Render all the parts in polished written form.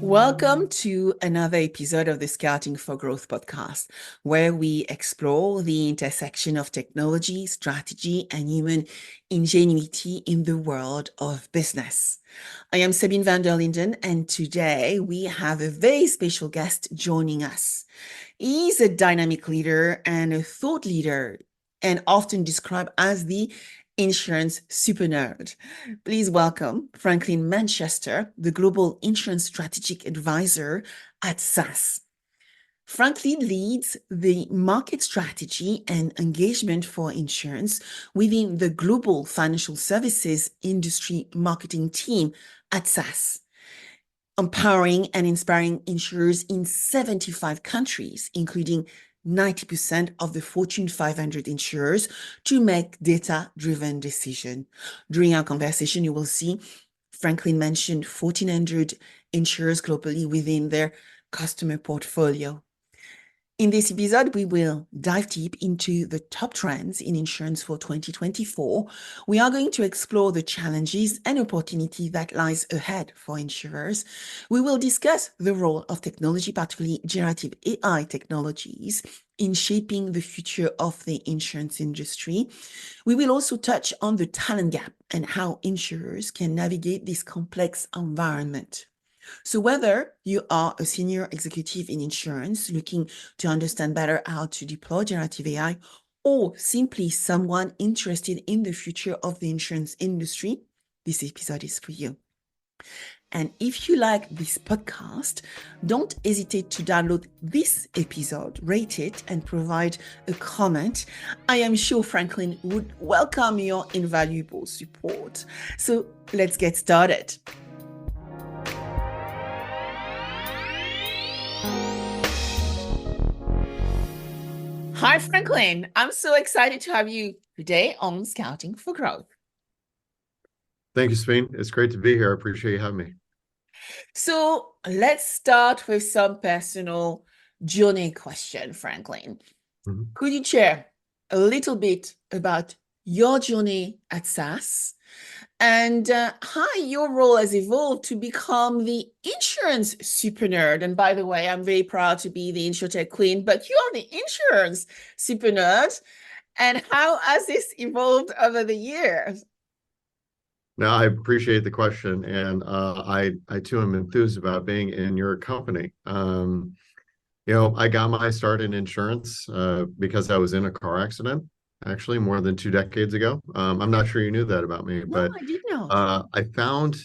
Welcome to another episode of the Scouting for Growth podcast, where we explore the intersection of technology, strategy, and human ingenuity in the world of business. I am Sabine VdL, and today we have a very special guest joining us. He's a dynamic leader and a thought leader, and often described as the insurance super nerd. Please welcome Franklin Manchester, the Global Insurance Strategic Advisor at SAS. Franklin leads the market strategy and engagement for insurance within the global financial services industry marketing team at SAS, empowering and inspiring insurers in 75 countries, including 90% of the Fortune 500 insurers, to make data-driven decisions. During our conversation, you will see Franklin mentioned 1,400 insurers globally within their customer portfolio. In this episode, we will dive deep into the top trends in insurance for 2024. We are going to explore the challenges and opportunity that lies ahead for insurers. We will discuss the role of technology, particularly generative AI technologies, in shaping the future of the insurance industry. We will also touch on the talent gap and how insurers can navigate this complex environment. So whether you are a senior executive in insurance looking to understand better how to deploy generative AI, or simply someone interested in the future of the insurance industry, this episode is for you. And if you like this podcast, don't hesitate to download this episode, rate it, and provide a comment. I am sure Franklin would welcome your invaluable support. So let's get started. Hi, Franklin. I'm so excited to have you today on Scouting for Growth. Thank you, Sabine. It's great to be here. I appreciate you having me. So let's start with some personal journey question, Franklin. Mm-hmm. Could you share a little bit about your journey at SAS and how your role has evolved to become the insurance super nerd? And by the way, I'm very proud to be the InsurTech queen, but you are the insurance super nerd. And how has this evolved over the years? Now, I appreciate the question, and I too am enthused about being in your company. I got my start in insurance because I was in a car accident, actually, more than 2 decades ago. I'm not sure you knew that about me, but I did not. I found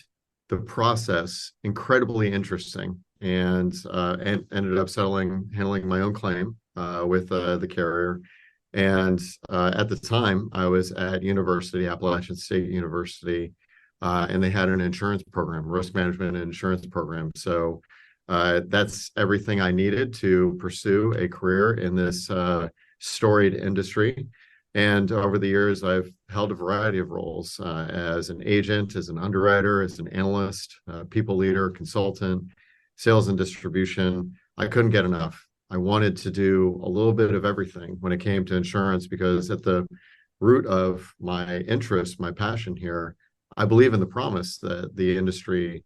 the process incredibly interesting and ended up handling my own claim with the carrier. And at the time, I was at Appalachian State University, and they had an insurance program, risk management and insurance program. So that's everything I needed to pursue a career in this storied industry. And over the years, I've held a variety of roles as an agent, as an underwriter, as an analyst, people leader, consultant, sales and distribution. I couldn't get enough. I wanted to do a little bit of everything when it came to insurance, because at the root of my interest, my passion here, I believe in the promise that the industry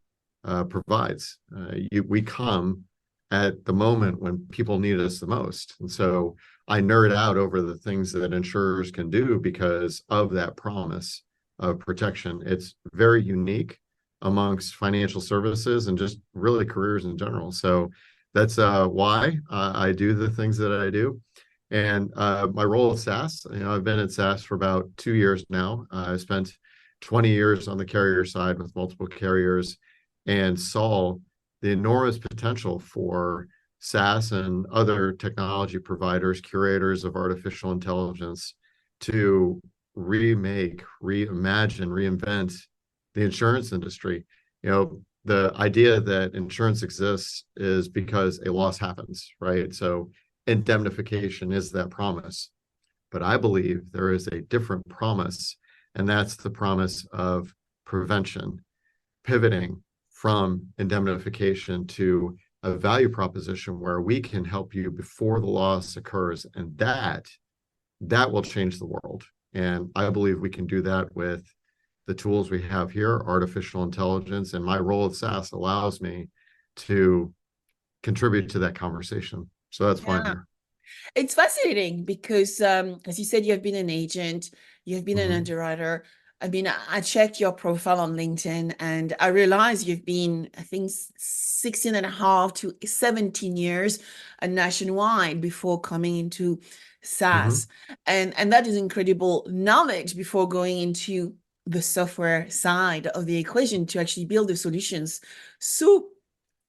provides. We come at the moment when people need us the most. And so I nerd out over the things that insurers can do because of that promise of protection. It's very unique amongst financial services and just really careers in general. So that's why I do the things that I do. And my role at SAS, I've been at SAS for about 2 years now. I spent 20 years on the carrier side with multiple carriers and saw the enormous potential for SAS and other technology providers, curators of artificial intelligence, to remake, reimagine, reinvent the insurance industry. The idea that insurance exists is because a loss happens, right? So indemnification is that promise. But I believe there is a different promise, and that's the promise of prevention, pivoting from indemnification to a value proposition where we can help you before the loss occurs, and that will change the world. And I believe we can do that with the tools we have here, artificial intelligence, and my role at SAS allows me to contribute to that conversation. So that's why I'm Yeah. here. It's fascinating because, as you said, you have been an agent, you have been an Mm-hmm. underwriter. I mean, I checked your profile on LinkedIn and I realized you've been, I think, 16 and a half to 17 years nationwide before coming into Mm-hmm. SaaS. And that is incredible knowledge before going into the software side of the equation to actually build the solutions so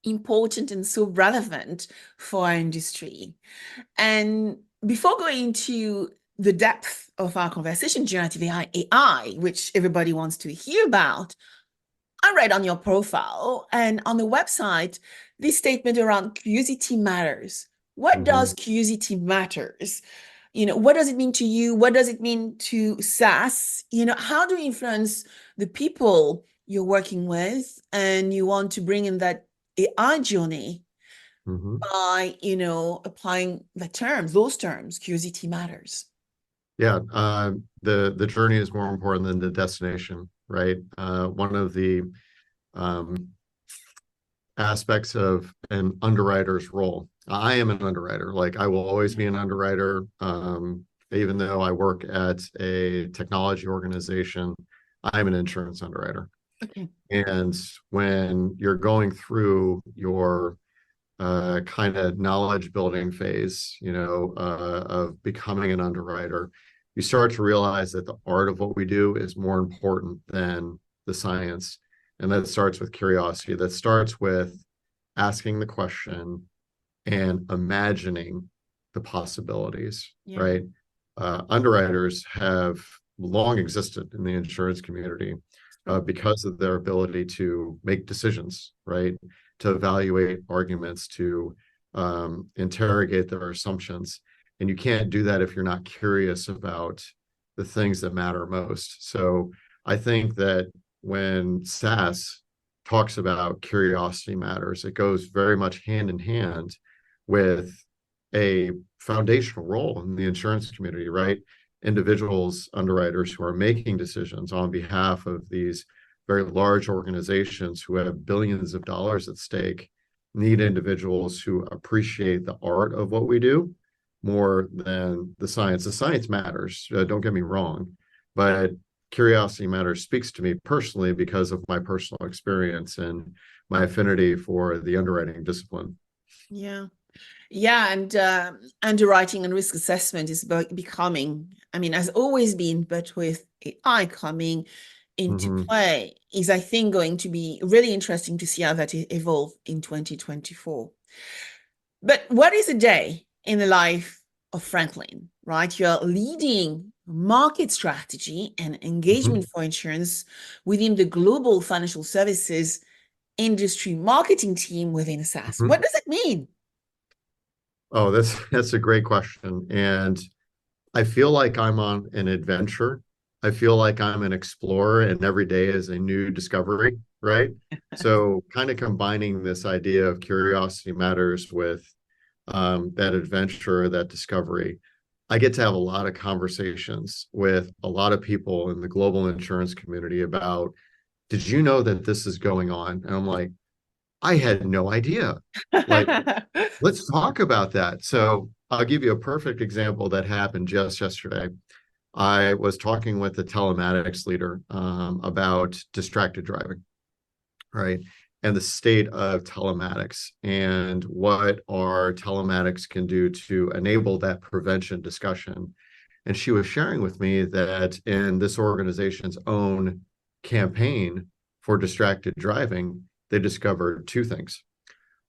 important and so relevant for our industry. And before going into the depth of our conversation, generative AI, which everybody wants to hear about, I read on your profile and on the website this statement around curiosity matters. What Mm-hmm. does curiosity matters? What does it mean to you? What does it mean to SaaS? How do you influence the people you're working with and you want to bring in that AI journey Mm-hmm. by, applying those terms, curiosity matters. Yeah, the journey is more important than the destination, right? One of the um, aspects of an underwriter's role. I am an underwriter. Like I will always be an underwriter, even though I work at a technology organization. I'm an insurance underwriter. Okay. And when you're going through your kind of knowledge building phase, of becoming an underwriter, you start to realize that the art of what we do is more important than the science. And that starts with curiosity. That starts with asking the question and imagining the possibilities, Yeah. right? Underwriters have long existed in the insurance community True. because of their ability to make decisions, right? To evaluate arguments, to interrogate their assumptions. And you can't do that if you're not curious about the things that matter most. So I think that when SaaS talks about curiosity matters, it goes very much hand in hand with a foundational role in the insurance community, right? Individuals, underwriters who are making decisions on behalf of these very large organizations who have billions of dollars at stake need individuals who appreciate the art of what we do more than the science. The science matters, don't get me wrong, but curiosity matters speaks to me personally because of my personal experience and my affinity for the underwriting discipline. Yeah. Yeah. And underwriting and risk assessment is becoming, I mean, has always been, but with AI coming into Mm-hmm. play, is, I think, going to be really interesting to see how that evolve in 2024. But what is a day in the life of Franklin, right? You're leading market strategy and Mm-hmm. engagement for insurance within the global financial services industry marketing team within SaaS. Mm-hmm. What does it mean? Oh, that's a great question. And I feel like I'm on an adventure. I feel like I'm an explorer, and every day is a new discovery, right? So, kind of combining this idea of curiosity matters with that adventure, that discovery. I get to have a lot of conversations with a lot of people in the global insurance community about, did you know that this is going on? And I'm like, I had no idea. Like, let's talk about that. So, I'll give you a perfect example that happened just yesterday. I was talking with the telematics leader about distracted driving, right? And the state of telematics and what our telematics can do to enable that prevention discussion. And she was sharing with me that in this organization's own campaign for distracted driving, they discovered two things.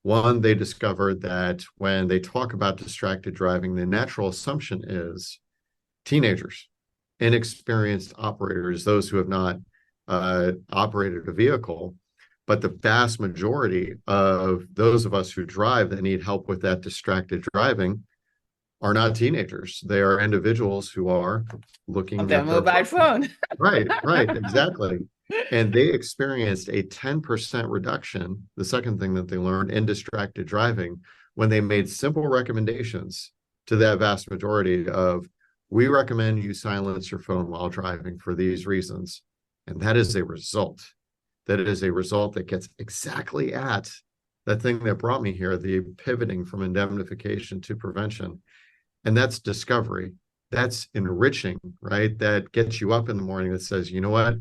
One, they discovered that when they talk about distracted driving, the natural assumption is teenagers, inexperienced operators, those who have not operated a vehicle. But the vast majority of those of us who drive that need help with that distracted driving are not teenagers. They are individuals who are Of looking their at their mobile phone. phone. Right, right, exactly. And they experienced a 10% reduction, the second thing that they learned, in distracted driving when they made simple recommendations to that vast majority of, we recommend you silence your phone while driving for these reasons. And that is a result. That is a result that gets exactly at that thing that brought me here, the pivoting from indemnification to prevention. And that's discovery. That's enriching, right? That gets you up in the morning that says, you know what?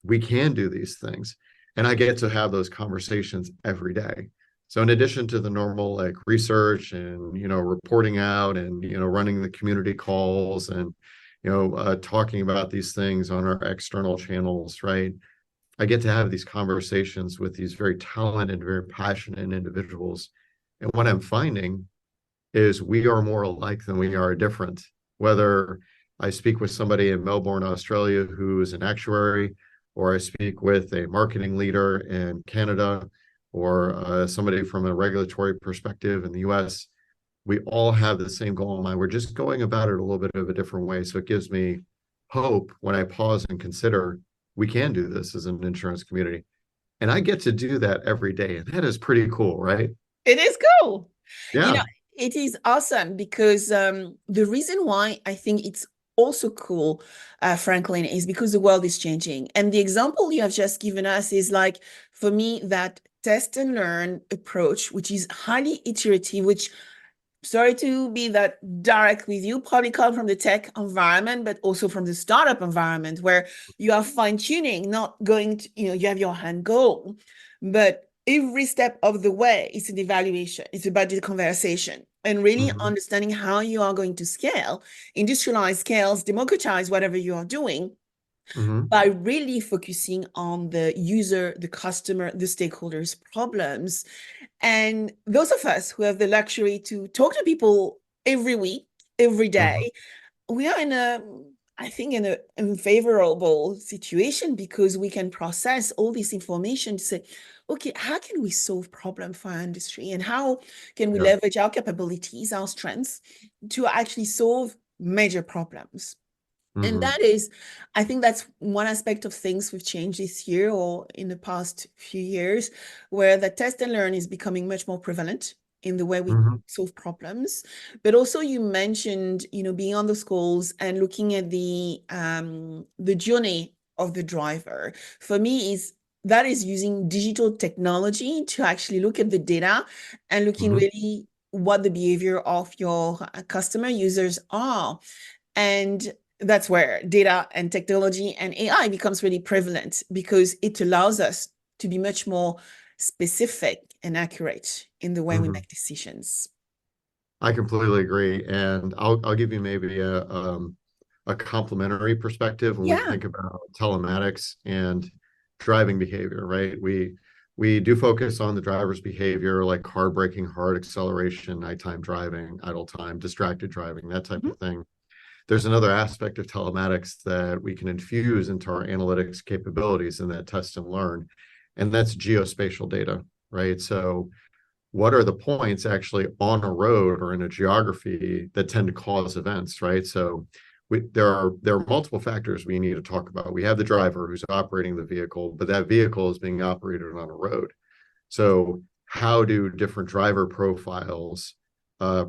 We can do these things. And I get to have those conversations every day. So in addition to the normal like research and, reporting out and, running the community calls and, talking about these things on our external channels, right? I get to have these conversations with these very talented, very passionate individuals. And what I'm finding is we are more alike than we are different. Whether I speak with somebody in Melbourne, Australia, who is an actuary, or I speak with a marketing leader in Canada, or somebody from a regulatory perspective in the US, we all have the same goal in mind. We're just going about it a little bit of a different way. So it gives me hope when I pause and consider we can do this as an insurance community. And I get to do that every day. And that is pretty cool, right? It is cool. You know, Yeah. it is awesome because the reason why I think it's also cool, Franklin, is because the world is changing. And the example you have just given us is like, for me, that test and learn approach, which is highly iterative, which, sorry to be that direct with you, probably come from the tech environment, but also from the startup environment where you are fine tuning, not going to, you have your hand goal, but every step of the way, it's an evaluation. It's about the conversation and really Mm-hmm. understanding how you are going to scale, industrialize scales, democratize whatever you are doing Mm-hmm. by really focusing on the user, the customer, the stakeholders' problems. And those of us who have the luxury to talk to people every week, every Mm-hmm. day, we are I think, in an unfavorable situation because we can process all this information to say, okay, how can we solve problem for our industry? And how can we Yeah. leverage our capabilities, our strengths to actually solve major problems? And Mm-hmm. that is, I think that's one aspect of things we've changed this year or in the past few years, where the test and learn is becoming much more prevalent in the way we Mm-hmm. solve problems. But also you mentioned, being on the schools and looking at the journey of the driver. For me, is that is using digital technology to actually look at the data and looking Mm-hmm. really what the behavior of your customer users are. And that's where data and technology and AI becomes really prevalent because it allows us to be much more specific and accurate in the way we Mm-hmm. make decisions. I completely agree, and I'll give you maybe a complementary perspective when we Yeah. think about telematics and driving behavior, right? We do focus on the driver's behavior, like car braking hard, acceleration, nighttime driving, idle time, distracted driving, that type Mhm. of thing. There's another aspect of telematics that we can infuse into our analytics capabilities in that test and learn, and that's geospatial data, right? So what are the points actually on a road or in a geography that tend to cause events, right? So there are multiple factors we need to talk about. We have the driver who's operating the vehicle, but that vehicle is being operated on a road. So how do different driver profiles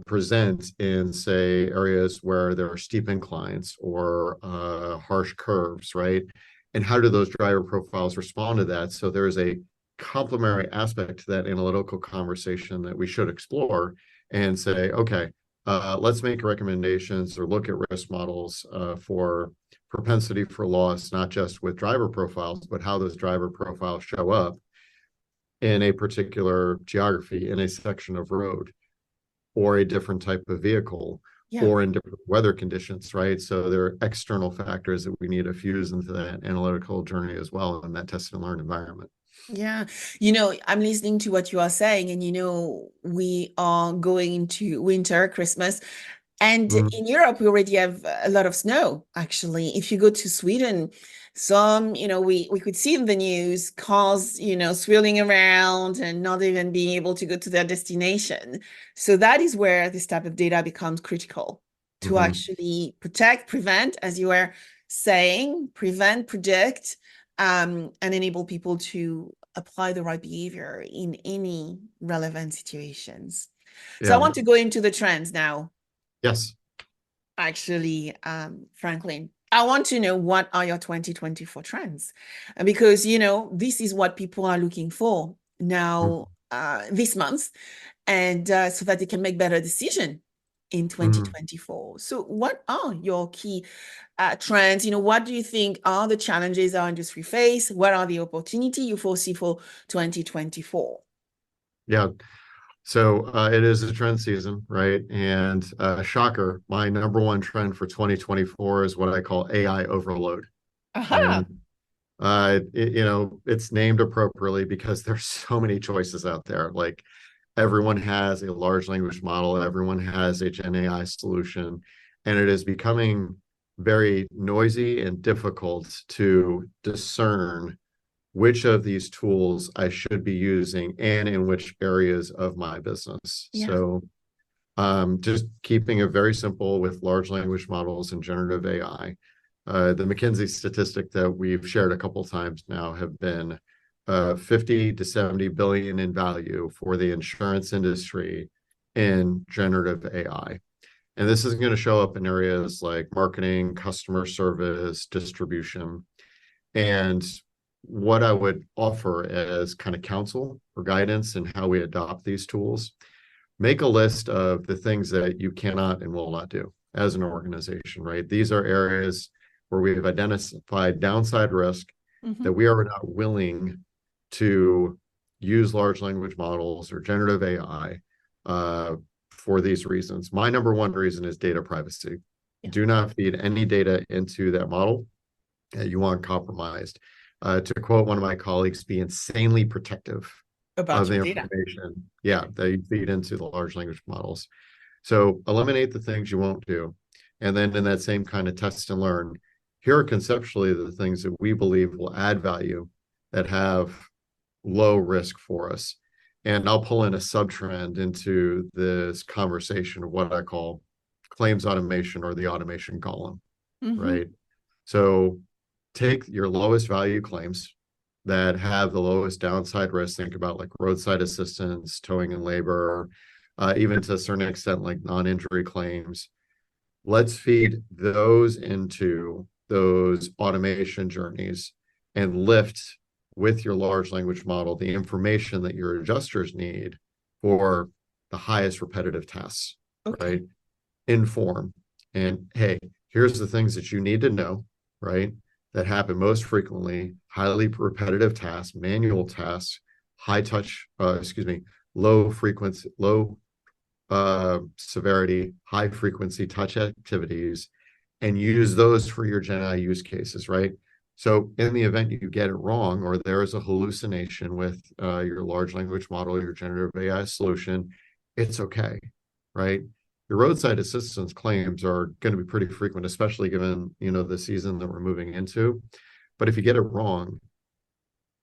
present in, say, areas where there are steep inclines or harsh curves, right? And how do those driver profiles respond to that? So there's a complementary aspect to that analytical conversation that we should explore and say, okay, let's make recommendations or look at risk models for propensity for loss, not just with driver profiles, but how those driver profiles show up in a particular geography, in a section of road, or a different type of vehicle, Yeah. or in different weather conditions, right? So there are external factors that we need to fuse into that analytical journey as well in that test and learn environment. Yeah. I'm listening to what you are saying, and we are going into winter, Christmas. And Mm-hmm. in Europe, we already have a lot of snow, actually. If you go to Sweden, we could see in the news cars, swirling around and not even being able to go to their destination. So that is where this type of data becomes critical to Mm-hmm. actually protect, prevent, as you were saying, prevent, predict, and enable people to apply the right behavior in any relevant situations. So I Yeah. want to go into the trends now. Yes. Actually, Franklin, I want to know, what are your 2024 trends? Because, this is what people are looking for now, this month, and so that they can make better decision in Mhm. 2024. So what are your key trends? What do you think are the challenges our industry face? What are the opportunity you foresee for 2024? Yeah. So it is a trend season, right? And shocker, my number one trend for 2024 is what I call AI overload. Aha. And it's named appropriately because there's so many choices out there. Like everyone has a large language model, everyone has a Gen AI solution, and it is becoming very noisy and difficult to discern which of these tools I should be using and in which areas of my business. Yeah. So just keeping it very simple with large language models and generative AI. The McKinsey statistic that we've shared a couple times now have been 50 to 70 billion in value for the insurance industry in generative AI. And this is going to show up in areas like marketing, customer service, distribution. And what I would offer as kind of counsel or guidance in how we adopt these tools, make a list of the things that you cannot and will not do as an organization, right? These are areas where we've identified downside risk that Mm-hmm. we are not willing to use large language models or generative AI for these reasons. My number one reason is data privacy. Yeah. Do not feed any data into that model that you want compromised. To quote one of my colleagues, be insanely protective of About the your data. information, Yeah. yeah, that you feed into the large language models. So eliminate the things you won't do. And then in that same kind of test and learn, here are conceptually the things that we believe will add value that have low risk for us. And I'll pull in a sub-trend into this conversation of what I call claims automation or the automation column, Mm-hmm. right? So take your lowest value claims that have the lowest downside risk. Think about like roadside assistance, towing and labor, even to a certain extent, like non-injury claims. Let's feed those into those automation journeys and lift with your large language model the information that your adjusters need for the highest repetitive tasks, Okay. right? Inform. And hey, here's the things that you need to know, right? That happen most frequently, highly repetitive tasks, manual tasks, high touch, low frequency, low severity, high frequency touch activities, and use those for your Gen AI use cases, right? So in the event you get it wrong or there is a hallucination with your large language model, your generative AI solution, it's okay, right? Your roadside assistance claims are going to be pretty frequent, especially given the season that we're moving into. But if you get it wrong,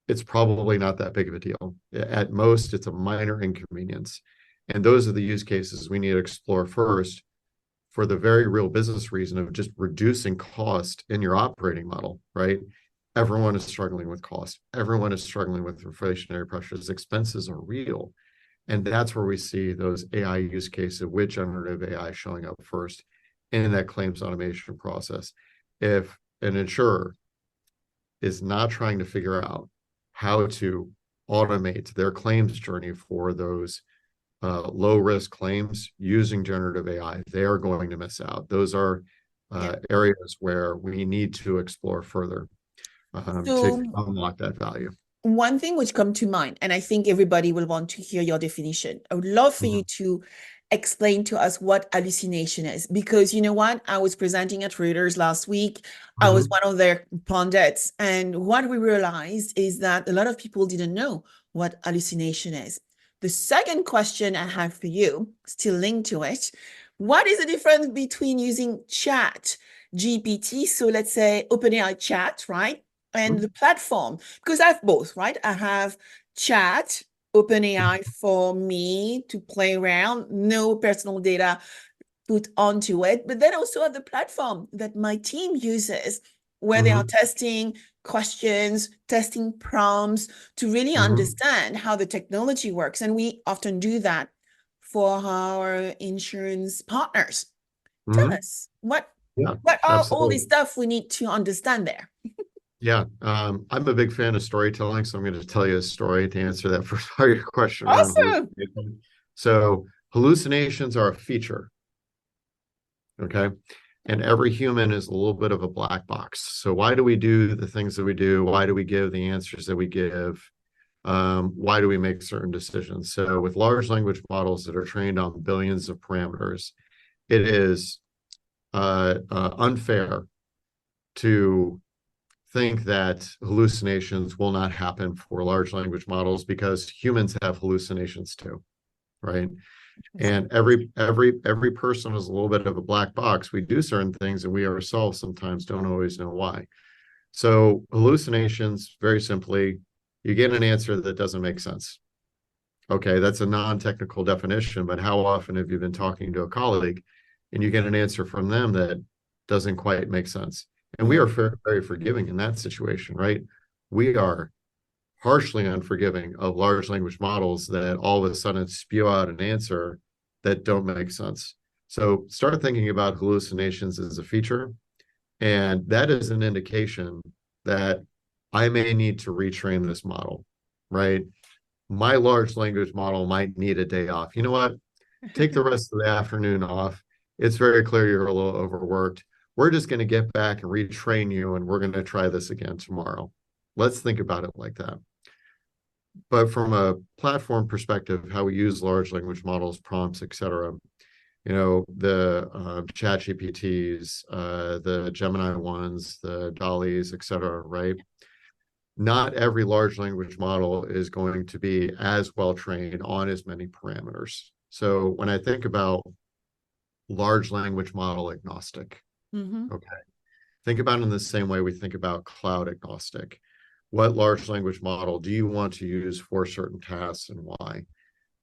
it's probably not that big of a deal. At most, it's a minor inconvenience. And those are the use cases we need to explore first for the very real business reason of just reducing cost in your operating model, right? Everyone is struggling with cost. Everyone is struggling with inflationary pressures. Expenses are real. And that's where we see those AI use cases with generative AI showing up first in that claims automation process. If an insurer is not trying to figure out how to automate their claims journey for those low risk claims using generative AI, they are going to miss out. Those are Yeah. areas where we need to explore further to So unlock that value. one thing which come to mind, and I think everybody will want to hear your definition. I would love for you Mhm. to explain to us what hallucination is, because you know what? I was presenting at Reuters last week. I was Mhm. one of their pundits, and what we realized is that a lot of people didn't know what hallucination is. The second question I have for you, still linked to it, what is the difference between using chat GPT, so let's say OpenAI chat, right? And the Mhm. platform, because I have both, right? I have chat, OpenAI for me to play around, no personal data put onto it, but then also have the platform that my team uses where they are Mhm. testing questions, testing prompts to really understand how the technology works. And we often do that for our insurance partners. Tell us Yeah, what are all the absolutely. stuff we need to understand there? Yeah, I'm a big fan of storytelling, so I'm going to tell you a story to answer that first part of your question around Awesome. hallucination. So hallucinations are a feature, okay? And every human is a little bit of a black box. So why do we do the things that we do? Why do we give the answers that we give? Why do we make certain decisions? So with large language models that are trained on billions of parameters, it is unfair to think that hallucinations will not happen for large language models because humans have hallucinations too, right? And every person is a little bit of a black box. We do certain things and we ourselves sometimes don't always know why. So hallucinations, very simply, you get an answer that doesn't make sense. Okay, that's a non-technical definition, but how often have you been talking to a colleague and you get an answer from them that doesn't quite make sense? And we Yeah. are very forgiving in that situation, right? We are harshly unforgiving of large language models that all of a sudden spew out an answer that don't make sense. So start thinking about hallucinations as a feature, and that is an indication that I may need to retrain this model, right? My large language model might need a day off. You know what? Take the rest of the afternoon off. It's very clear you're a little overworked. We're just going to get back and retrain you, and we're going to try this again tomorrow. Let's think about it like that. But from a platform perspective, how we use large language models, prompts, et cetera, you know, the chat GPTs, the Gemini ones, the Dollies, et cetera, right? Not every large language model is going to be as well trained on as many parameters. So when I think about large language model agnostic, okay, think about it in the same way we think about cloud agnostic. What large language model do you want to use for certain tasks and why?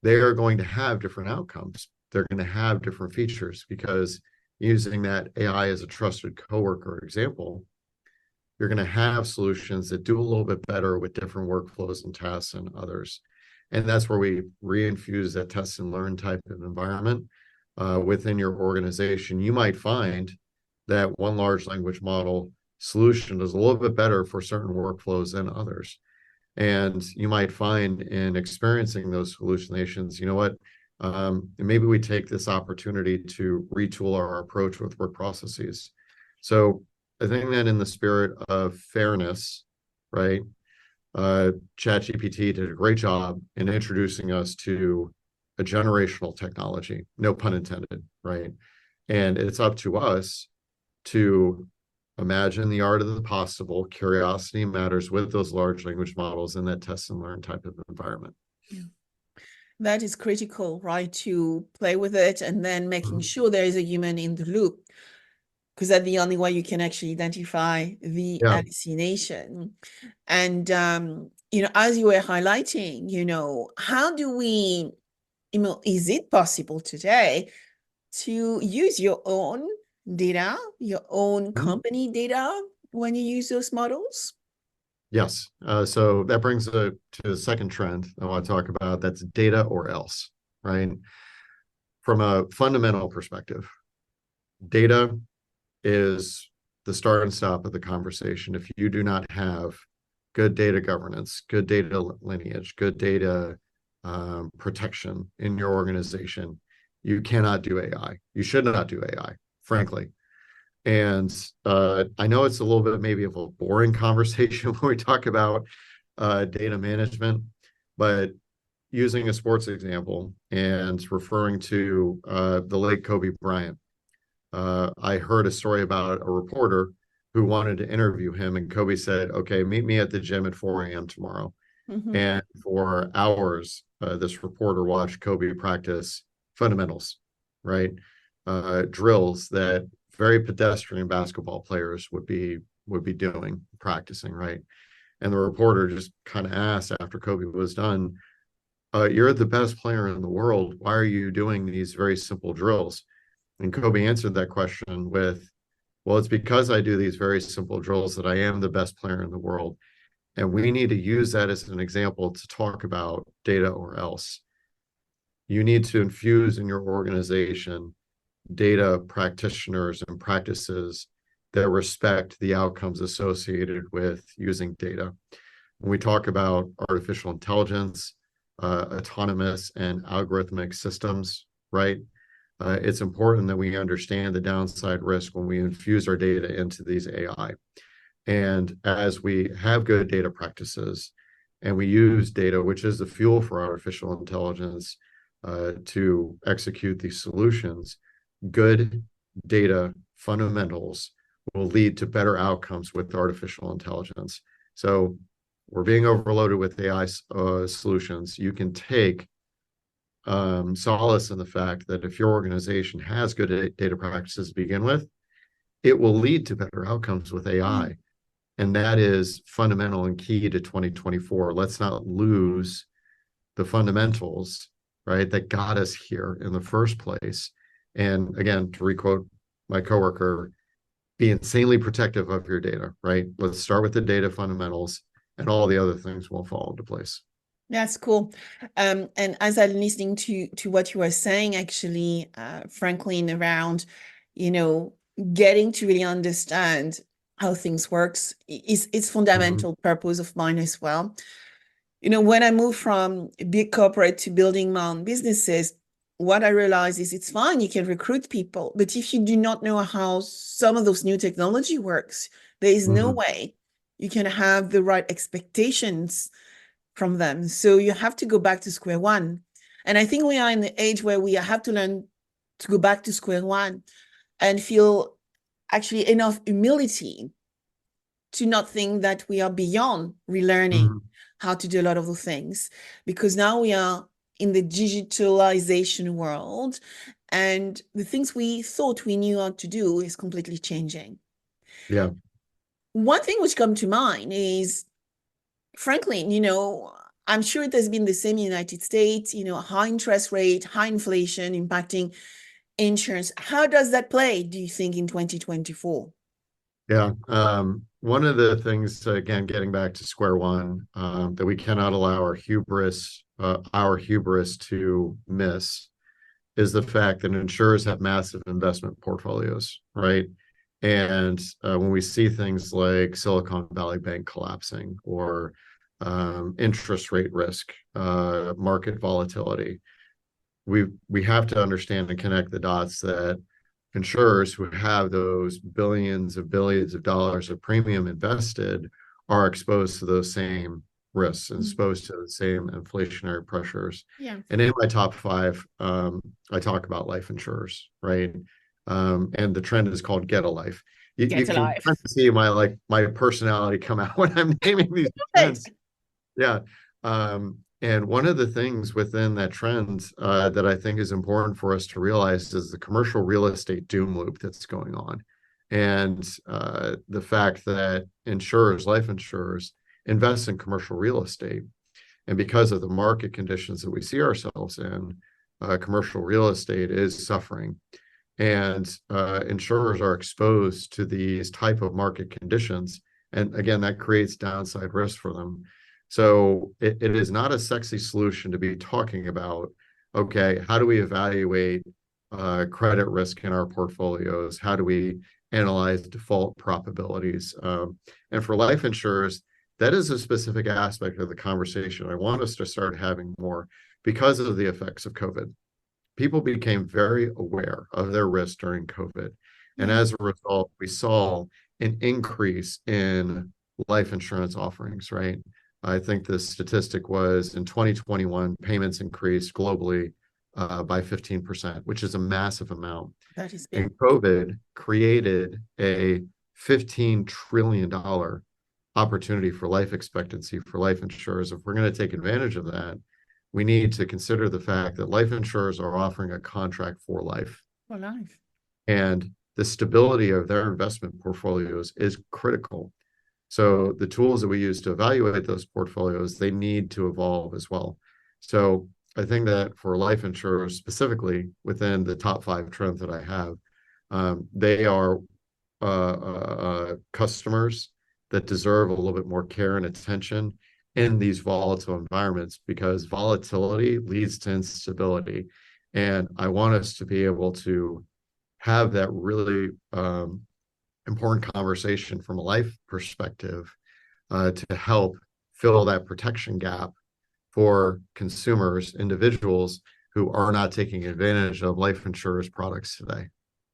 They are going to have different outcomes. They're going to have different features because using that AI as a trusted coworker example, you're going to have solutions that do a little bit better with different workflows and tasks than others. And that's where we reinfuse that test and learn type of environment within your organization. You might find that one large language model solution is a little bit better for certain workflows than others. And you might find in experiencing those hallucinations, you know what, maybe we take this opportunity to retool our approach with work processes. So I think that in the spirit of fairness, right, ChatGPT did a great job in introducing us to a generational technology, no pun intended, right? And it's up to us to imagine the art of the possible. Curiosity matters with those large language models in that test and learn type of environment. Yeah. That is critical, right? To play with it and then making sure there is a human in the loop, because that's the only way you can actually identify the Yeah. hallucination. And, as you were highlighting, how do we, is it possible today to use your own data, your own company data when you use those models? Yes. So that brings us to the second trend I want to talk about. That's data or else, right? From a fundamental perspective, data is the start and stop of the conversation. If you do not have good data governance, good data lineage, good data protection in your organization, you cannot do AI. You should not do AI, frankly. And I know it's a little bit maybe of a boring conversation when we talk about data management, but using a sports example and referring to the late Kobe Bryant, I heard a story about a reporter who wanted to interview him, and Kobe said, "Okay, meet me at the gym at 4 a.m. tomorrow." And for hours, this reporter watched Kobe practice fundamentals, right? Drills that very pedestrian basketball players would be doing, practicing, right? And the reporter just kind of asked after Kobe was done, "You're the best player in the world. Why are you doing these very simple drills?" And Kobe answered that question with, Well, it's because I do these very simple drills that I am the best player in the world. And we need to use that as an example to talk about data or else. You need to infuse in your organization data practitioners and practices that respect the outcomes associated with using data. When we talk about artificial intelligence, autonomous and algorithmic systems, right? It's important that we understand the downside risk when we infuse our data into these AI. And as we have good data practices and we use data, which is the fuel for artificial intelligence, to execute these solutions, good data fundamentals will lead to better outcomes with artificial intelligence. So we're being overloaded with AI solutions. You can take solace in the fact that if your organization has good data practices to begin with, it will lead to better outcomes with AI. Mm. And that is fundamental and key to 2024. Let's not lose the fundamentals, right, that got us here in the first place. And again, to requote my coworker, be insanely protective of your data, right? Let's start with the data fundamentals, and all the other things will fall into place. That's cool. And as I'm listening to what you were saying, actually, Franklin, around, you know, getting to really understand how things works is fundamental purpose of mine as well. You know, when I moved from big corporate to building my own businesses, what I realized is it's fine, you can recruit people, but if you do not know how some of those new technology works, there is no way you can have the right expectations from them. So you have to go back to square one. And I think we are in the age where we have to learn to go back to square one and feel actually enough humility to not think that we are beyond relearning how to do a lot of the things, because now we are in the digitalization world and the things we thought we knew how to do is completely changing. Yeah. One thing which come to mind is, Franklin, you know, I'm sure it has been the same in the United States, you know, high interest rate, high inflation impacting insurance. How does that play, do you think, in 2024? Yeah. One of the things, again, getting back to square one, that we cannot allow our hubris to miss is the fact that insurers have massive investment portfolios, right? And when we see things like Silicon Valley Bank collapsing or interest rate risk, market volatility, we have to understand and connect the dots that insurers who have those billions of dollars of premium invested are exposed to those same risks and exposed to the same inflationary pressures. Yeah. And in my top five, I talk about life insurers, right? And the trend is called Get a Life. You Get can alive. kind of see my personality come out when I'm naming these trends. Yeah. And one of the things within that trend that I think is important for us to realize is the commercial real estate doom loop that's going on. And the fact that insurers, life insurers, invest in commercial real estate. And because of the market conditions that we see ourselves in, commercial real estate is suffering. And insurers are exposed to these type of market conditions. And again, that creates downside risk for them. So it is not a sexy solution to be talking about, okay, how do we evaluate credit risk in our portfolios? How do we analyze default probabilities? And for life insurers, that is a specific aspect of the conversation I want us to start having more because of the effects of COVID. People became very aware of their risk during COVID. And Yeah. as a result, we saw an increase in life insurance offerings, right? I think the statistic was in 2021, payments increased globally by 15%, which is a massive amount. That is big. And COVID created a $15 trillion opportunity for life expectancy for life insurers. If we're going to take advantage of that, we need to consider the fact that life insurers are offering a contract for life. For life. And the stability of their investment portfolios is critical. So the tools that we use to evaluate those portfolios, they need to evolve as well. So I think that for life insurers, specifically within the top five trends that I have, they are customers that deserve a little bit more care and attention in these volatile environments, because volatility leads to instability. And I want us to be able to have that really important conversation from a life perspective to help fill that protection gap for consumers, individuals who are not taking advantage of life insurance products today.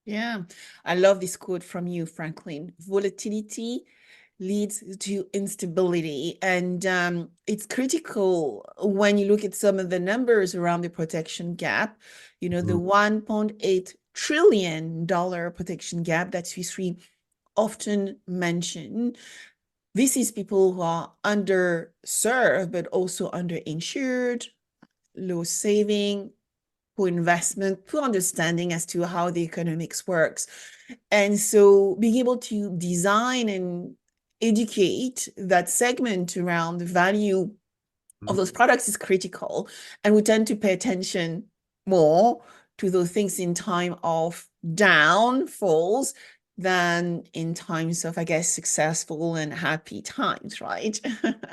Yeah, I love this quote from you, Franklin. Volatility leads to instability. And it's critical when you look at some of the numbers around the protection gap, the $1.8 trillion protection gap that Swiss Re often mention. This is people who are underserved, but also underinsured, low saving, poor investment, poor understanding as to how the economics works. And so being able to design and educate that segment around the value of those products is critical. And we tend to pay attention more to those things in time of downfalls than in times of, I guess, successful and happy times, right?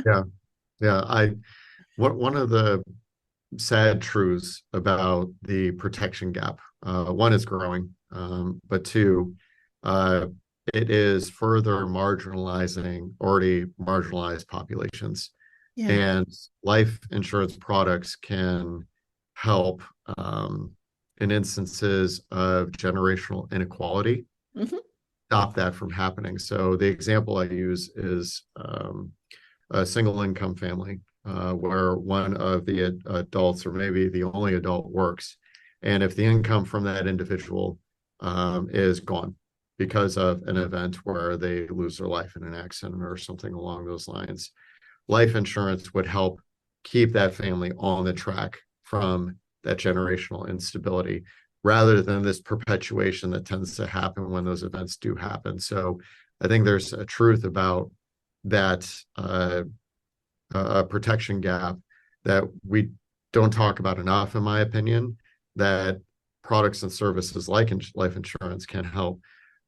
Yeah, yeah. One of the sad truths about the protection gap, one is growing, but two, uh, it is further marginalizing already marginalized populations. Yeah. And life insurance products can help in instances of generational inequality, stop that from happening. So the example I use is a single income family where one of the adults, or maybe the only adult, works. And if the income from that individual is gone because of an event where they lose their life in an accident or something along those lines, life insurance would help keep that family on the track from that generational instability, rather than this perpetuation that tends to happen when those events do happen. So I think there's a truth about that protection gap that we don't talk about enough, in my opinion, that products and services like life insurance can help.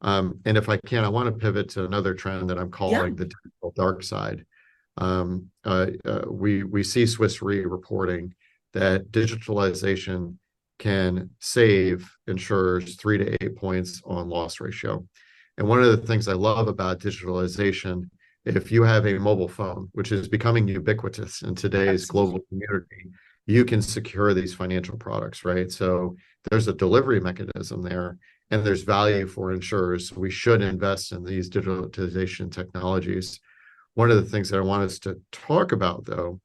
And if I can, I want to pivot to another trend that I'm calling the digital dark side. We see Swiss Re reporting that digitalization can save insurers 3 to 8 points on loss ratio. And one of the things I love about digitalization, if you have a mobile phone, which is becoming ubiquitous in today's global community, you can secure these financial products, right? So there's a delivery mechanism there, and there's value for insurers. So we should invest in these digitalization technologies. One of the things that I want us to talk about, though,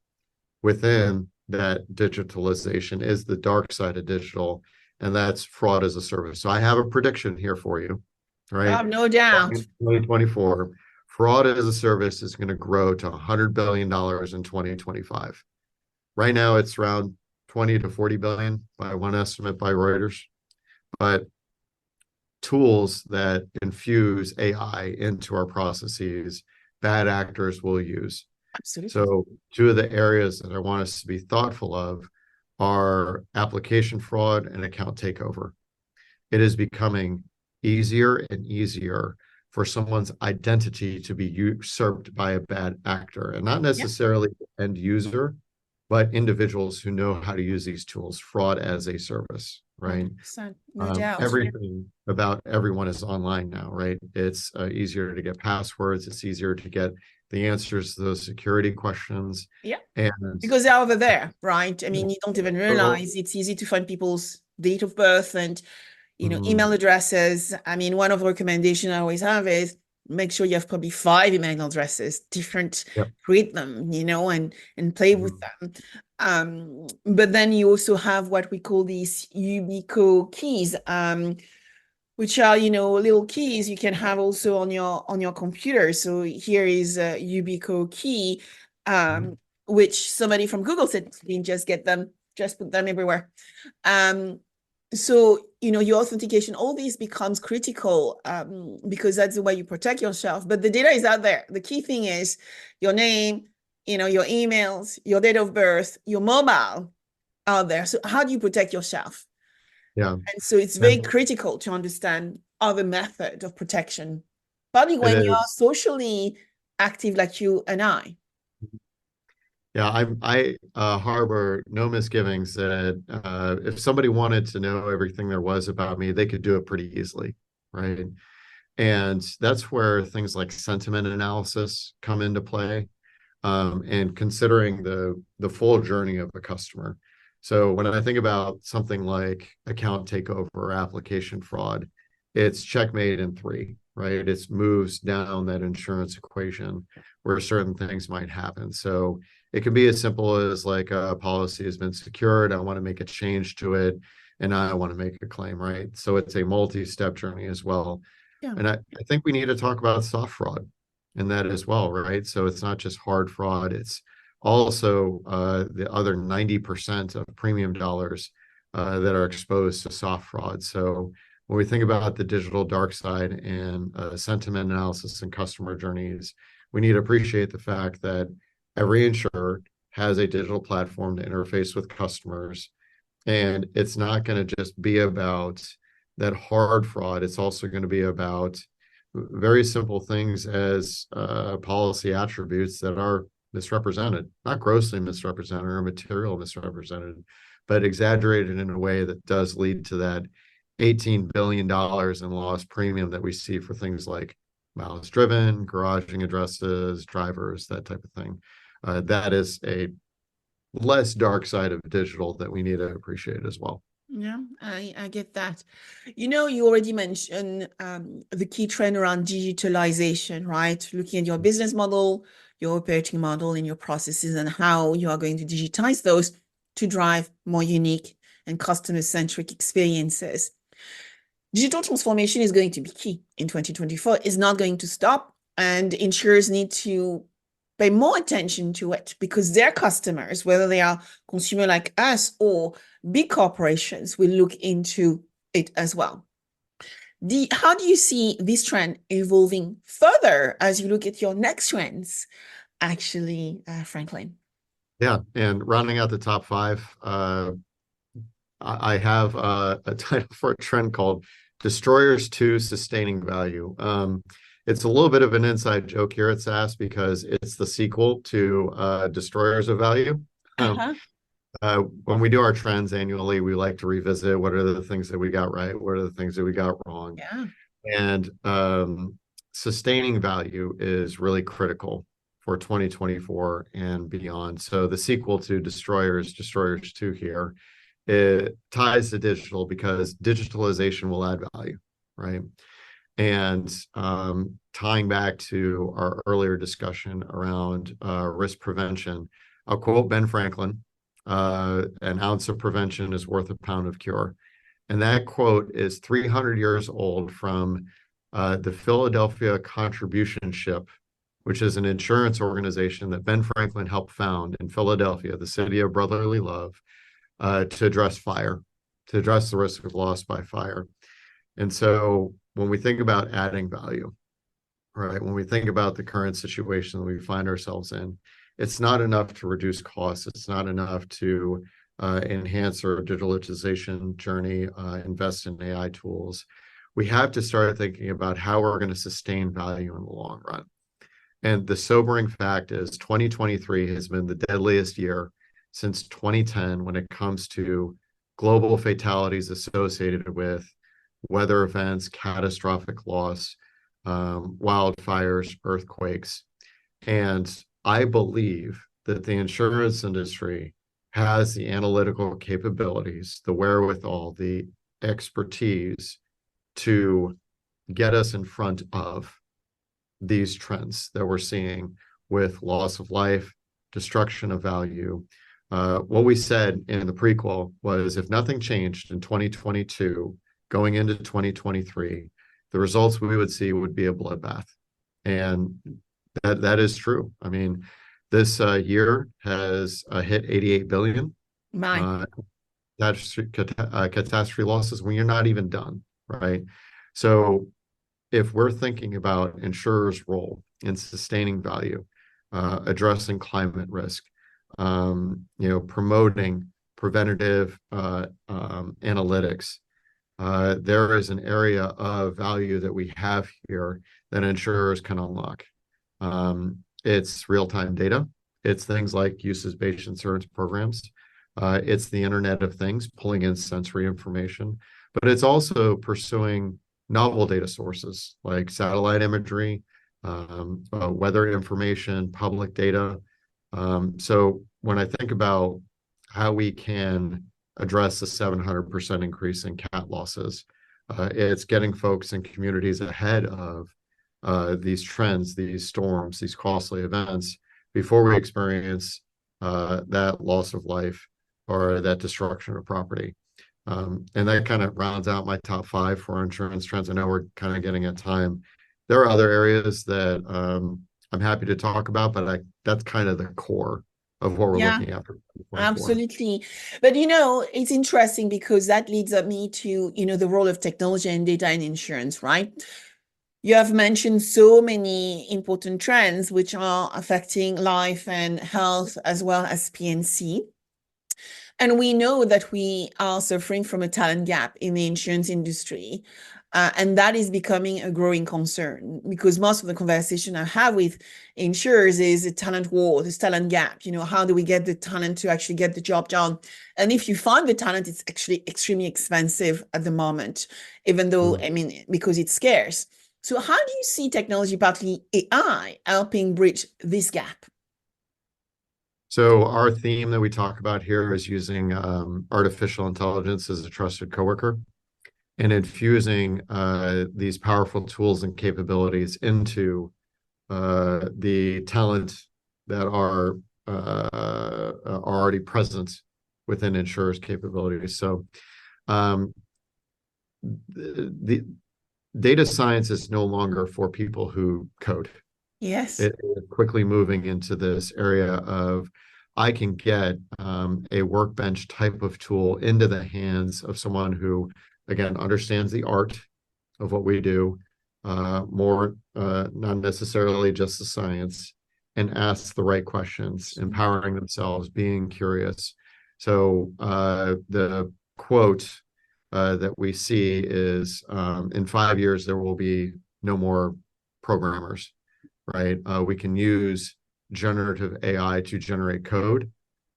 within that digitalization is the dark side of digital, and that's fraud as a service. So I have a prediction here for you, right? No doubt. In 2024, fraud as a service is going to grow to $100 billion in 2025. Right now, it's around 20 to 40 billion by one estimate by Reuters. But tools that infuse AI into our processes, bad actors will use. Absolutely. So two of the areas that I want us to be thoughtful of are application fraud and account takeover. It is becoming easier and easier for someone's identity to be usurped by a bad actor, and not necessarily the end user, but individuals who know how to use these tools. Fraud as a service, right? 100%, no doubt. Everything about everyone is online now, right? It's easier to get passwords. It's easier to get the answers to those security questions. Yeah, and because they're over there, right? I mean, you don't even realize it's easy to find people's date of birth and, email addresses. I mean, one of the recommendations I always have is make sure you have probably 5 email addresses, different, create them, and play with them. But then you also have what we call these Ubico keys, which are, little keys you can have also on your computer. So here is a Ubico key, which somebody from Google said, you just get them, just put them everywhere. So, your authentication, all these becomes critical because that's the way you protect yourself. But the data is out there. The key thing is your name, your emails, your date of birth, your mobile out there. So how do you protect yourself? Yeah. And so it's very critical to understand other methods of protection. Partly It when you're is. socially active like you and I. Yeah, I harbor no misgivings that if somebody wanted to know everything there was about me, they could do it pretty easily, right? And that's where things like sentiment analysis come into play, and considering the full journey of a customer. So when I think about something like account takeover or application fraud, it's checkmate in three, right? It moves down that insurance equation where certain things might happen. So it can be as simple as like a policy has been secured, I want to make a change to it, and I want to make a claim, right? So it's a multi-step journey as well. Yeah. And I think we need to talk about soft fraud in that as well, right? So it's not just hard fraud, it's also the other 90% of premium dollars that are exposed to soft fraud. So when we think about the digital dark side and sentiment analysis and customer journeys, we need to appreciate the fact that every insurer has a digital platform to interface with customers. And it's not going to just be about that hard fraud. It's also going to be about very simple things as policy attributes that are misrepresented, not grossly misrepresented or material misrepresented, but exaggerated in a way that does lead to that $18 billion in lost premium that we see for things like miles driven, garaging addresses, drivers, that type of thing. That is a less dark side of digital that we need to appreciate as well. Yeah, I get that. You already mentioned the key trend around digitalization, right? Looking at your business model, your operating model, and your processes, and how you are going to digitize those to drive more unique and customer-centric experiences. Digital transformation is going to be key in 2024. It's not going to stop, and insurers need to pay more attention to it because their customers, whether they are consumer like us or big corporations, will look into it as well. How do you see this trend evolving further as you look at your next trends, actually, Franklin? Yeah, and rounding out the top five, I have a title for a trend called Destroyers to Sustaining Value. It's a little bit of an inside joke here at SAS because it's the sequel to Destroyers of Value. Um, Uh-huh. when we do our trends annually, we like to revisit what are the things that we got right, what are the things that we got wrong. Yeah. And sustaining value is really critical for 2024 and beyond. So the sequel to Destroyers, Destroyers 2 here, it ties to digital because digitalization will add value, right? And tying back to our earlier discussion around risk prevention, I'll quote Ben Franklin, an ounce of prevention is worth a pound of cure. And that quote is 300 years old from the Philadelphia Contribution Ship, which is an insurance organization that Ben Franklin helped found in Philadelphia, the city of brotherly love, to address fire, to address the risk of loss by fire. And so when we think about adding value, right, when we think about the current situation that we find ourselves in, it's not enough to reduce costs. It's not enough to enhance our digitalization journey, invest in AI tools. We have to start thinking about how we're going to sustain value in the long run. And the sobering fact is 2023 has been the deadliest year since 2010 when it comes to global fatalities associated with weather events, catastrophic loss, wildfires, earthquakes. And I believe that the insurance industry has the analytical capabilities, the wherewithal, the expertise to get us in front of these trends that we're seeing with loss of life, destruction of value. What we said in the prequel was if nothing changed in 2022, going into 2023, the results we would see would be a bloodbath. And that is true. I mean, this year has hit 88 billion My. catastrophe losses when you're not even done, right? So if we're thinking about insurers' role in sustaining value, addressing climate risk, promoting preventative analytics, there is an area of value that we have here that insurers can unlock. It's real-time data. It's things like usage-based insurance programs. It's the Internet of Things, pulling in sensory information, but it's also pursuing novel data sources like satellite imagery, weather information, public data. So when I think about how we can address the 700% increase in cat losses, it's getting folks and communities ahead of these trends, these storms, these costly events before we experience that loss of life or that destruction of property. And that kind of rounds out my top five for insurance trends. I know we're kind of getting at time. There are other areas that I'm happy to talk about, but that's kind of the core of what we're Yeah, looking at for 2024. absolutely. But it's interesting because that leads me to, the role of technology and data in insurance, right? You have mentioned so many important trends which are affecting life and health as well as P&C. And we know that we are suffering from a talent gap in the insurance industry. And that is becoming a growing concern because most of the conversation I have with insurers is a talent war, this talent gap. How do we get the talent to actually get the job done? And if you find the talent, it's actually extremely expensive at the moment, even though, because it's scarce. So how do you see technology, partly AI, helping bridge this gap? So our theme that we talk about here is using artificial intelligence as a trusted coworker and infusing these powerful tools and capabilities into the talent that are already present within insurers' capabilities. So the data science is no longer for people who code. Yes. It is quickly moving into this area of I can get a workbench type of tool into the hands of someone who, again, understands the art of what we do, more not necessarily just the science, and asks the right questions, empowering themselves, being curious. So the quote that we see is in 5 years, there will be no more programmers, right? We can use generative AI to generate code,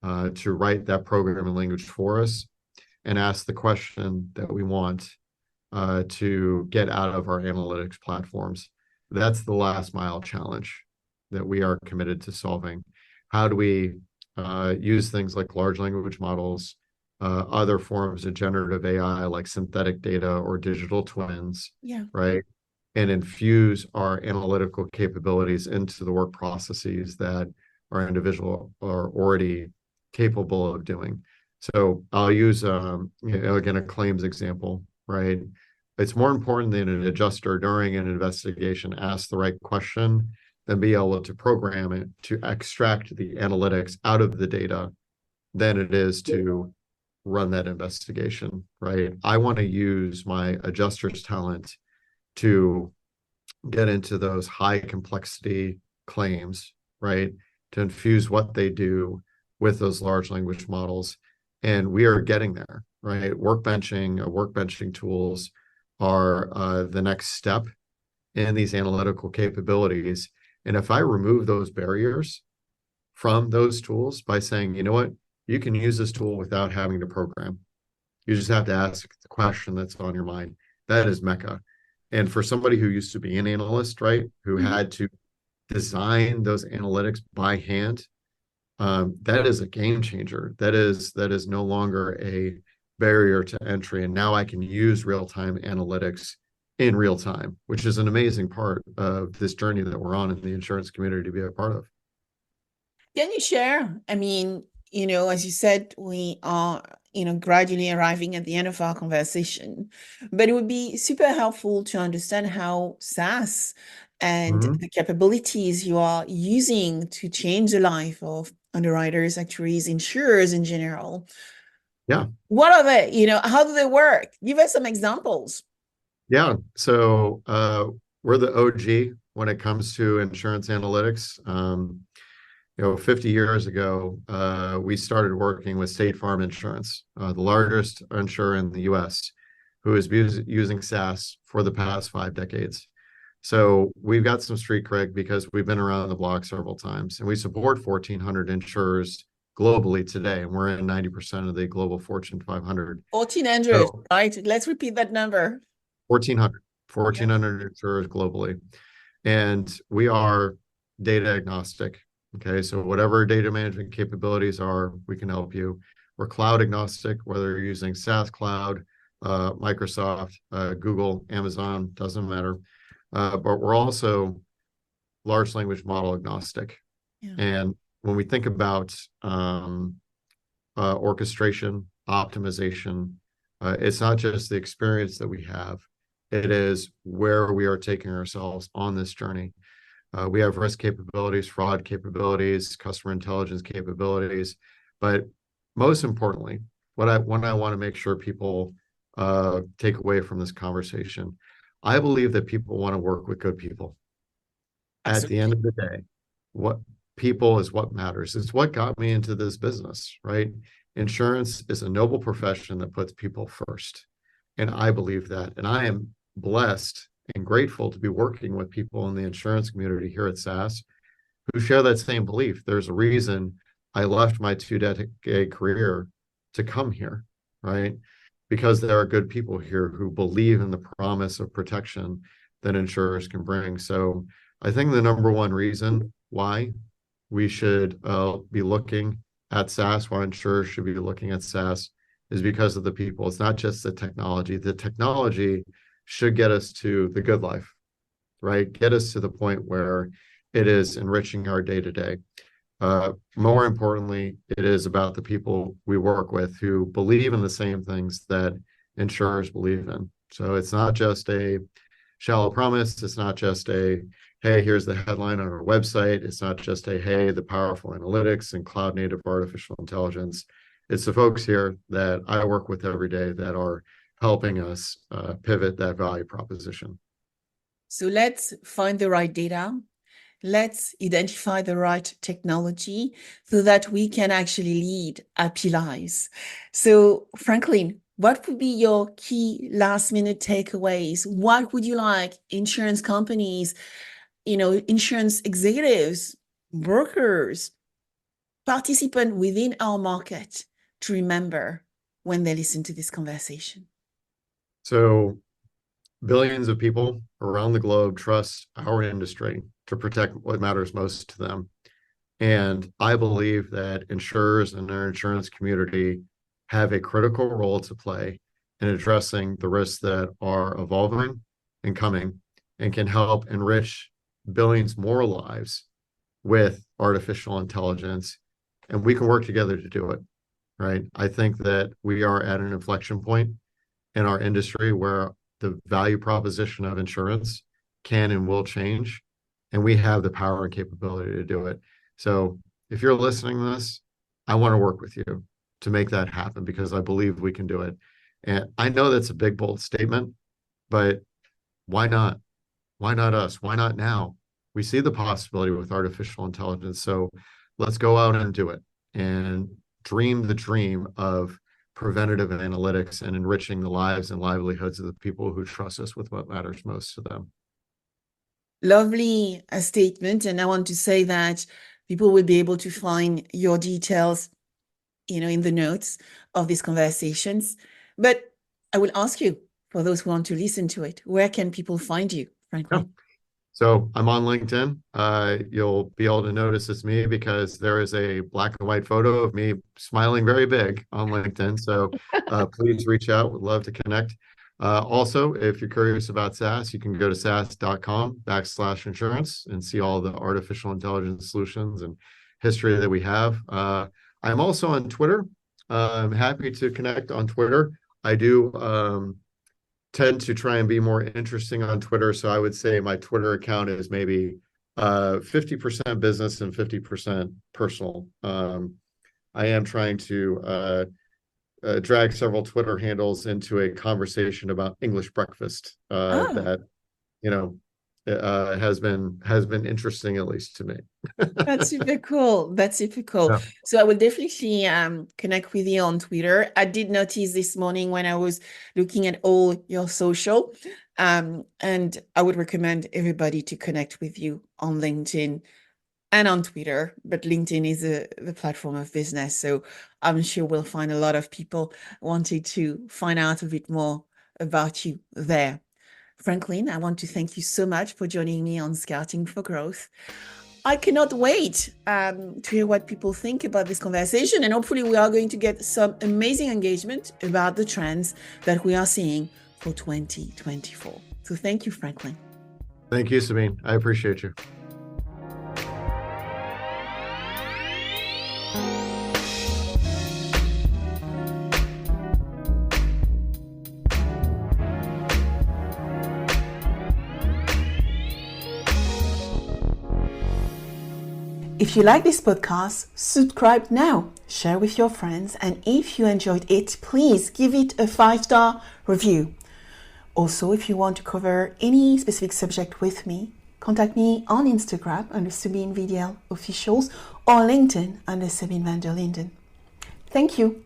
to write that programming language for us, and ask the question that we want to get out of our analytics platforms. That's the last mile challenge that we are committed to solving. How do we use things like large language models, other forms of generative AI like synthetic data or digital twins, Yeah. right? And infuse our analytical capabilities into the work processes that our individual are already capable of doing. So I'll use, again, a claims example, right? It's more important that an adjuster during an investigation asks the right question than be able to program it to extract the analytics out of the data than it is to run that investigation, right? I want to use my adjuster's talent to get into those high complexity claims, right? To infuse what they do with those large language models. And we are getting there, right? Workbenching tools are the next step in these analytical capabilities. And if I remove those barriers from those tools by saying, you know what, you can use this tool without having to program. You just have to ask the question that's on your mind. That is Mecca. And for somebody who used to be an analyst, right, who had to design those analytics by hand, that is a game changer. That is no longer a barrier to entry. And now I can use real-time analytics in real time, which is an amazing part of this journey that we're on in the insurance community to be a part of. Can you share? As you said, we are, gradually arriving at the end of our conversation, but it would be super helpful to understand how SaaS and Mm-hmm. the capabilities you are using to change the life of underwriters, actuaries, insurers in general. Yeah. What are they? How do they work? Give us some examples. Yeah. So we're the OG when it comes to insurance analytics. 50 years ago, we started working with State Farm Insurance, the largest insurer in the US. who has been using SaaS for the past 5 decades. So we've got some street cred because we've been around the block several times, and we support 1,400 insurers globally today, and we're in 90% of the global Fortune 500. 1,400, So right? Let's repeat that number. 1,400, Yeah. 1,400 insurers globally. And we are data agnostic. Okay, so whatever data management capabilities are, we can help you. We're cloud agnostic, whether you're using SaaS cloud, Microsoft, Google, Amazon, doesn't matter. But we're also large language model agnostic. Yeah. And when we think about orchestration, optimization, it's not just the experience that we have, it is where we are taking ourselves on this journey. We have risk capabilities, fraud capabilities, customer intelligence capabilities, but most importantly, what I want to make sure people take away from this conversation, I believe that people want to work with good people. At the end Absolutely. of the day, what people is what matters. It's what got me into this business, right? Insurance is a noble profession that puts people first. And I believe that. And I am blessed and grateful to be working with people in the insurance community here at SAS who share that same belief. There's a reason I left my 2 decade career to come here, right? Because there are good people here who believe in the promise of protection that insurers can bring. So I think the number one reason why we should be looking at SaaS, why insurers should be looking at SaaS, is because of the people. It's not just the technology. The technology should get us to the good life, right? Get us to the point where it is enriching our day to day. More importantly, it is about the people we work with who believe in the same things that insurers believe in. So it's not just a shallow promise. It's not just a, hey, here's the headline on our website. It's not just a, hey, the powerful analytics and cloud native artificial intelligence. It's the folks here that I work with every day that are helping us pivot that value proposition. So let's find the right data. Let's identify the right technology so that we can actually lead happy lives. So, Franklin, what would be your key last minute takeaways? What would you like insurance companies, insurance executives, brokers, participants within our market to remember when they listen to this conversation? So billions of people around the globe trust our industry to protect what matters most to them. And I believe that insurers and their insurance community have a critical role to play in addressing the risks that are evolving and coming and can help enrich billions more lives with artificial intelligence. And we can work together to do it, right? I think that we are at an inflection point in our industry where the value proposition of insurance can and will change, and we have the power and capability to do it. So if you're listening to this, I want to work with you to make that happen because I believe we can do it. And I know that's a big, bold statement, but why not? Why not us? Why not now? We see the possibility with artificial intelligence. So let's go out and do it and dream the dream of preventative analytics and enriching the lives and livelihoods of the people who trust us with what matters most to them. Lovely statement. And I want to say that people will be able to find your details, in the notes of these conversations. But I will ask you, for those who want to listen to it, where can people find you, Yeah. Franklin? So I'm on LinkedIn. You'll be able to notice it's me because there is a black and white photo of me smiling very big on LinkedIn. So please reach out. Would love to connect. Also, if you're curious about SaaS, you can go to SaaS.com/insurance and see all the artificial intelligence solutions and history that we have. I'm also on Twitter. I'm happy to connect on Twitter. I do tend to try and be more interesting on Twitter. So I would say my Twitter account is maybe 50% business and 50% personal. I am trying to drag several Twitter handles into a conversation about English breakfast Ah, that, you know, has been interesting, at least to me. That's super cool. That's super cool. Yeah. So I will definitely connect with you on Twitter. I did notice this morning when I was looking at all your social, and I would recommend everybody to connect with you on LinkedIn and on Twitter. But LinkedIn is the platform of business, so I'm sure we'll find a lot of people wanting to find out a bit more about you there. Franklin, I want to thank you so much for joining me on Scouting for Growth. I cannot wait to hear what people think about this conversation, and hopefully we are going to get some amazing engagement about the trends that we are seeing for 2024. So thank you, Franklin. Thank you, Sabine. I appreciate you. If you like this podcast, subscribe now, share with your friends, and if you enjoyed it, please give it a 5-star review. Also, if you want to cover any specific subject with me, contact me on Instagram under Sabine VdL Officials or LinkedIn under Sabine VdL. Thank you.